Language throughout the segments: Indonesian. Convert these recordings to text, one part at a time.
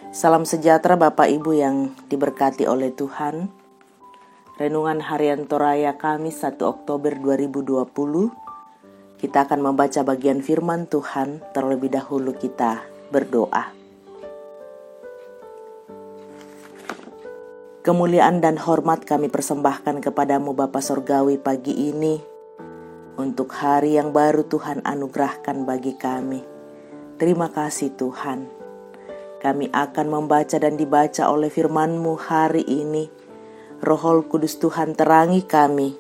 Salam sejahtera Bapak Ibu yang diberkati oleh Tuhan. Renungan Harian Toraya Kamis 1 Oktober 2020. Kita akan membaca bagian firman Tuhan. Terlebih dahulu kita berdoa. Kemuliaan dan hormat kami persembahkan kepadamu Bapa Sorgawi pagi ini, untuk hari yang baru Tuhan anugerahkan bagi kami. Terima kasih Tuhan. Kami akan membaca dan dibaca oleh firman-Mu hari ini. Roh Kudus Tuhan terangi kami,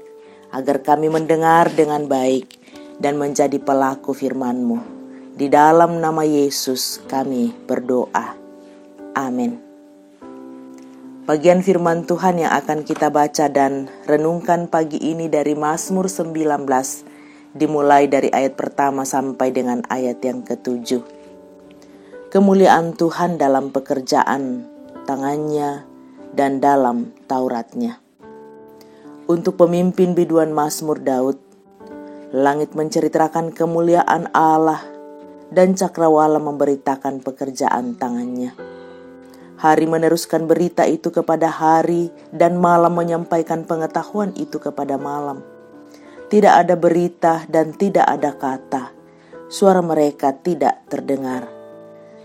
agar kami mendengar dengan baik dan menjadi pelaku firman-Mu. Di dalam nama Yesus kami berdoa. Amin. Bagian firman Tuhan yang akan kita baca dan renungkan pagi ini dari Mazmur 19, dimulai dari ayat pertama sampai dengan ayat yang ke-7. Kemuliaan Tuhan dalam pekerjaan tangannya dan dalam Tauratnya. Untuk pemimpin biduan Mazmur Daud, langit menceritakan kemuliaan Allah dan cakrawala memberitakan pekerjaan tangannya. Hari meneruskan berita itu kepada hari dan malam menyampaikan pengetahuan itu kepada malam. Tidak ada berita dan tidak ada kata. Suara mereka tidak terdengar.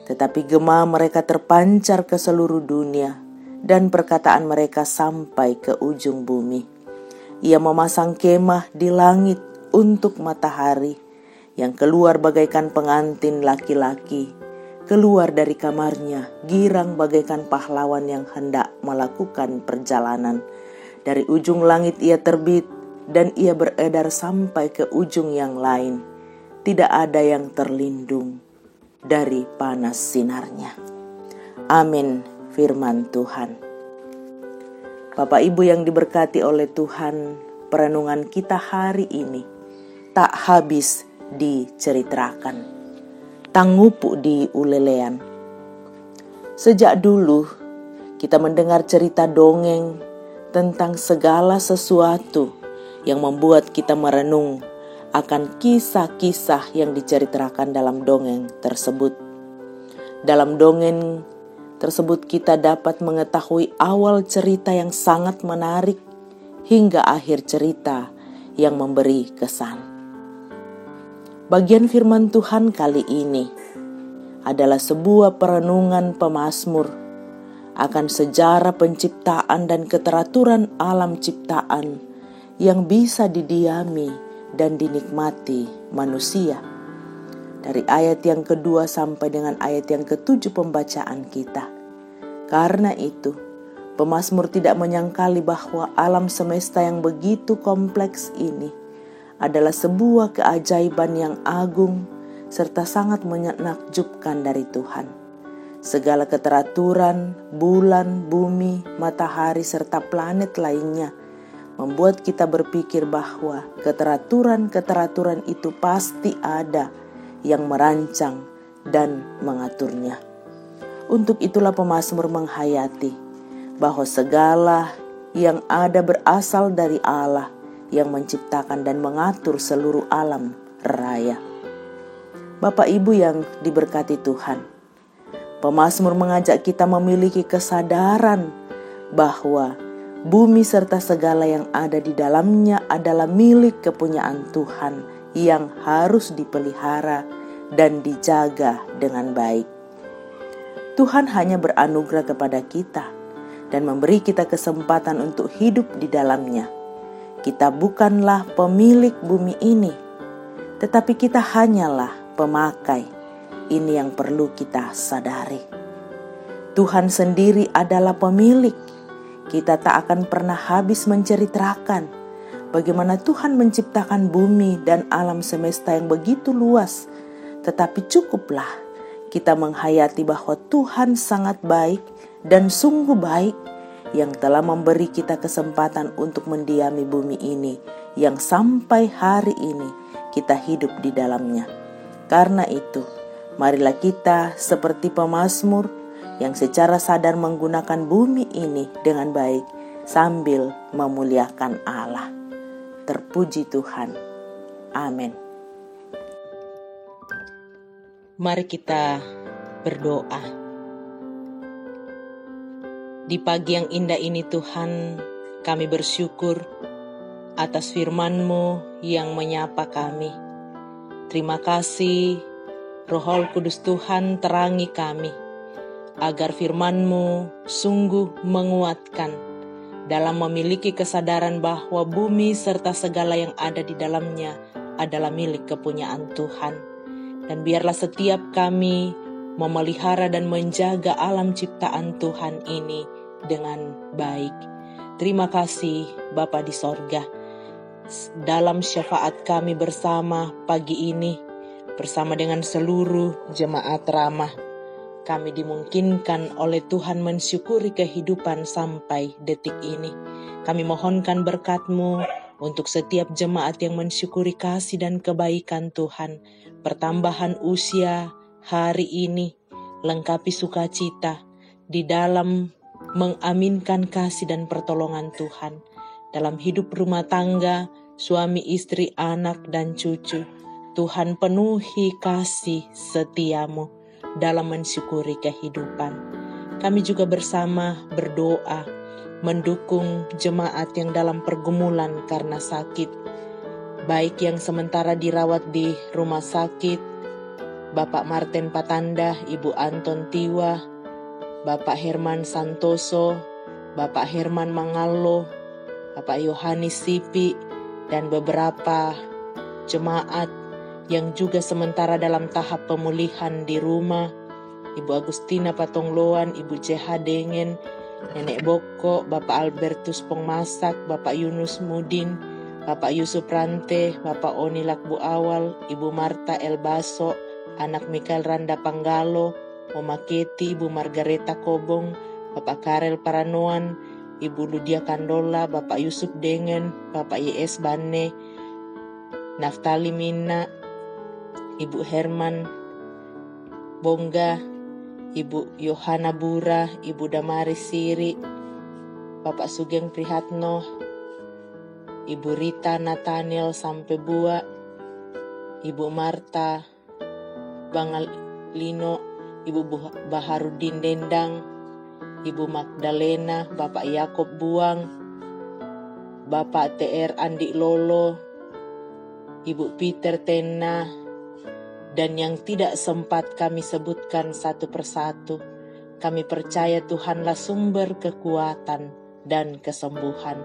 Tetapi gema mereka terpancar ke seluruh dunia dan perkataan mereka sampai ke ujung bumi. Ia memasang kemah di langit untuk matahari yang keluar bagaikan pengantin laki-laki. Keluar dari kamarnya, girang bagaikan pahlawan yang hendak melakukan perjalanan. Dari ujung langit ia terbit dan ia beredar sampai ke ujung yang lain. Tidak ada yang terlindung dari panas sinarnya. Amin, firman Tuhan. Bapak Ibu yang diberkati oleh Tuhan, perenungan kita hari ini tak habis diceritakan, tangupu di ulelean. Sejak dulu kita mendengar cerita dongeng tentang segala sesuatu yang membuat kita merenung akan kisah-kisah yang diceritakan dalam dongeng tersebut. Dalam dongeng tersebut kita dapat mengetahui awal cerita yang sangat menarik hingga akhir cerita yang memberi kesan. Bagian firman Tuhan kali ini adalah sebuah perenungan pemazmur akan sejarah penciptaan dan keteraturan alam ciptaan yang bisa didiami dan dinikmati manusia. Dari ayat yang kedua sampai dengan ayat yang ke-7 pembacaan kita. Karena itu, pemazmur tidak menyangkali bahwa alam semesta yang begitu kompleks ini adalah sebuah keajaiban yang agung serta sangat menakjubkan dari Tuhan. Segala keteraturan, bulan, bumi, matahari serta planet lainnya membuat kita berpikir bahwa keteraturan-keteraturan itu pasti ada yang merancang dan mengaturnya. Untuk itulah pemazmur menghayati bahwa segala yang ada berasal dari Allah yang menciptakan dan mengatur seluruh alam raya. Bapak Ibu yang diberkati Tuhan, pemazmur mengajak kita memiliki kesadaran bahwa bumi serta segala yang ada di dalamnya adalah milik kepunyaan Tuhan yang harus dipelihara dan dijaga dengan baik. Tuhan hanya beranugerah kepada kita dan memberi kita kesempatan untuk hidup di dalamnya. Kita bukanlah pemilik bumi ini, tetapi kita hanyalah pemakai. Ini yang perlu kita sadari. Tuhan sendiri adalah pemilik. Kita tak akan pernah habis menceritakan bagaimana Tuhan menciptakan bumi dan alam semesta yang begitu luas. Tetapi cukuplah kita menghayati bahwa Tuhan sangat baik dan sungguh baik yang telah memberi kita kesempatan untuk mendiami bumi ini yang sampai hari ini kita hidup di dalamnya. Karena itu, marilah kita seperti pemazmur yang secara sadar menggunakan bumi ini dengan baik sambil memuliakan Allah. Terpuji Tuhan. Amin. Mari kita berdoa. Di pagi yang indah ini Tuhan, kami bersyukur atas firman-Mu yang menyapa kami. Terima kasih, Roh Kudus Tuhan terangi kami, agar firman-Mu sungguh menguatkan dalam memiliki kesadaran bahwa bumi serta segala yang ada di dalamnya adalah milik kepunyaan Tuhan. Dan biarlah setiap kami memelihara dan menjaga alam ciptaan Tuhan ini dengan baik. Terima kasih Bapa di sorga. Dalam syafaat kami bersama pagi ini, bersama dengan seluruh jemaat Ramah, kami dimungkinkan oleh Tuhan mensyukuri kehidupan sampai detik ini. Kami mohonkan berkat-Mu untuk setiap jemaat yang mensyukuri kasih dan kebaikan Tuhan, pertambahan usia hari ini, lengkapi sukacita di dalam mengaminkan kasih dan pertolongan Tuhan dalam hidup rumah tangga, suami, istri, anak, dan cucu. Tuhan penuhi kasih setia-Mu dalam mensyukuri kehidupan. Kami juga bersama berdoa mendukung jemaat yang dalam pergumulan karena sakit, baik yang sementara dirawat di rumah sakit, Bapak Martin Patanda, Ibu Anton Tiwa, Bapak Herman Santoso, Bapak Herman Mangallo, Bapak Yohanes Sipi, dan beberapa jemaat yang juga sementara dalam tahap pemulihan di rumah, Ibu Agustina Patongloan, Ibu CH Dengen, Nenek Boko, Bapak Albertus Pongmasak, Bapak Yunus Mudin, Bapak Yusuf Rante, Bapak Oni Lakbu Awal, Ibu Marta Elbaso, anak Mikael Randa Panggalo, Oma Keti, Ibu Margareta Kobong, Bapak Karel Paranoan, Ibu Ludia Kandola, Bapak Yusuf Dengen, Bapak YS Bane, Naftali Mina, Ibu Herman Bongga, Ibu Yohana Bura, Ibu Damaris Siri, Bapak Sugeng Prihatno, Ibu Rita Nathaniel Sampebua, Ibu Marta Bangalino, Ibu Baharudin Dendang, Ibu Magdalena, Bapak Yakob Buang, Bapak TR Andi Lolo, Ibu Peter Tena, dan yang tidak sempat kami sebutkan satu persatu. Kami percaya Tuhanlah sumber kekuatan dan kesembuhan.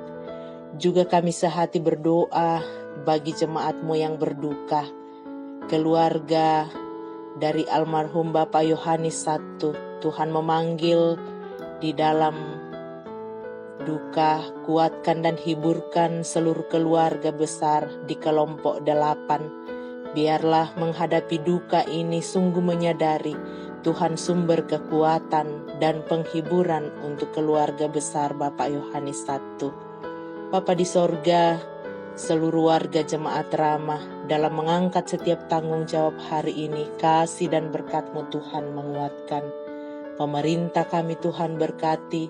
Juga kami sehati berdoa bagi jemaat-Mu yang berduka, keluarga dari almarhum Bapak Yohanes I. Tuhan memanggil di dalam duka, kuatkan dan hiburkan seluruh keluarga besar di kelompok 8. Biarlah menghadapi duka ini sungguh menyadari Tuhan sumber kekuatan dan penghiburan untuk keluarga besar Bapak Yohanes I. Bapa di sorga, seluruh warga jemaat Ramah dalam mengangkat setiap tanggung jawab hari ini, kasih dan berkat-Mu Tuhan menguatkan. Pemerintah kami Tuhan berkati,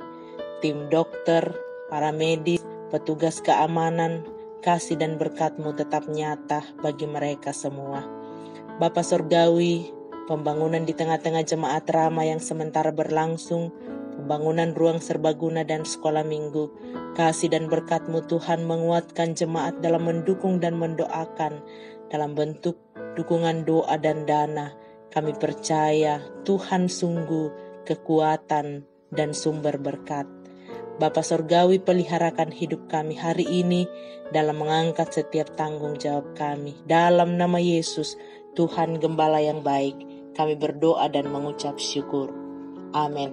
tim dokter, para medis, petugas keamanan, kasih dan berkat-Mu tetap nyata bagi mereka semua. Bapa Sorgawi, pembangunan di tengah-tengah jemaat Ramah yang sementara berlangsung, pembangunan ruang serbaguna dan sekolah minggu, kasih dan berkat-Mu Tuhan menguatkan jemaat dalam mendukung dan mendoakan dalam bentuk dukungan doa dan dana. Kami percaya Tuhan sungguh kekuatan dan sumber berkat. Bapa Sorgawi, peliharakan hidup kami hari ini dalam mengangkat setiap tanggung jawab kami. Dalam nama Yesus, Tuhan Gembala yang baik, kami berdoa dan mengucap syukur. Amin.